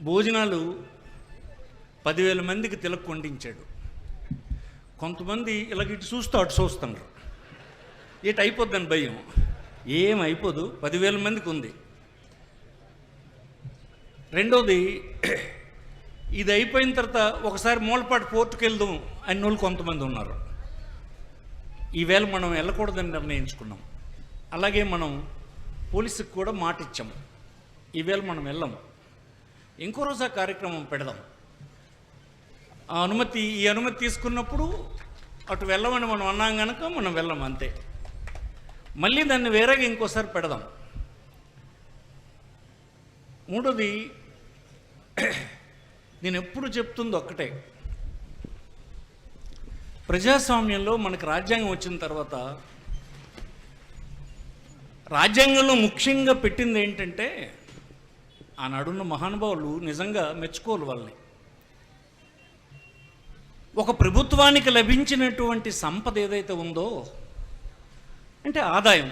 భోజనాలు 10,000 మందికి తిలక్ వండించాడు. కొంతమంది ఇలాగిటు చూస్తూ అటు చూస్తున్నారు. ఇటు అయిపోద్దని భయం. ఏం అయిపోదు, 10,000 మందికి ఉంది. రెండోది, ఇది అయిపోయిన తర్వాత ఒకసారి మూలపాటు పోర్టుకు వెళ్దాం అన్ని వాళ్ళు కొంతమంది ఉన్నారు. ఈవేళ మనం వెళ్ళకూడదని నిర్ణయించుకున్నాం. అలాగే మనం పోలీసుకి కూడా మాట ఇచ్చాము, ఈవేళ మనం వెళ్ళాము, ఇంకో రోజు ఆ కార్యక్రమం పెడదాం. ఈ అనుమతి తీసుకున్నప్పుడు అటు వెళ్ళమని మనం అన్నాం కనుక మనం వెళ్ళాం, అంతే. మళ్ళీ దాన్ని వేరేగా ఇంకోసారి పెడదాం. మూడోది, నేను ఎప్పుడు చెప్తుంది ఒక్కటే, ప్రజాస్వామ్యంలో మనకు రాజ్యాంగం వచ్చిన తర్వాత రాజ్యాంగంలో ముఖ్యంగా పెట్టింది ఏంటంటే, ఆనాడున్న మహానుభావులు నిజంగా మెచ్చుకోవాలి వాళ్ళని. ఒక ప్రభుత్వానికి లభించినటువంటి సంపద ఏదైతే ఉందో అంటే ఆదాయం,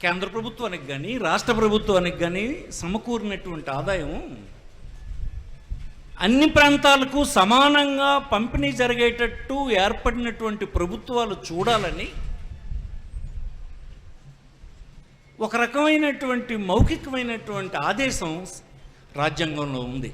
కేంద్ర ప్రభుత్వానికి కానీ రాష్ట్ర ప్రభుత్వానికి కానీ సమకూరినటువంటి ఆదాయం అన్ని ప్రాంతాలకు సమానంగా పంపిణీ జరిగేటట్టు ఏర్పడినటువంటి ప్రభుత్వాలు చూడాలని ఒక రకమైనటువంటి మౌఖికమైనటువంటి ఆదేశం రాజ్యాంగంలో ఉంది.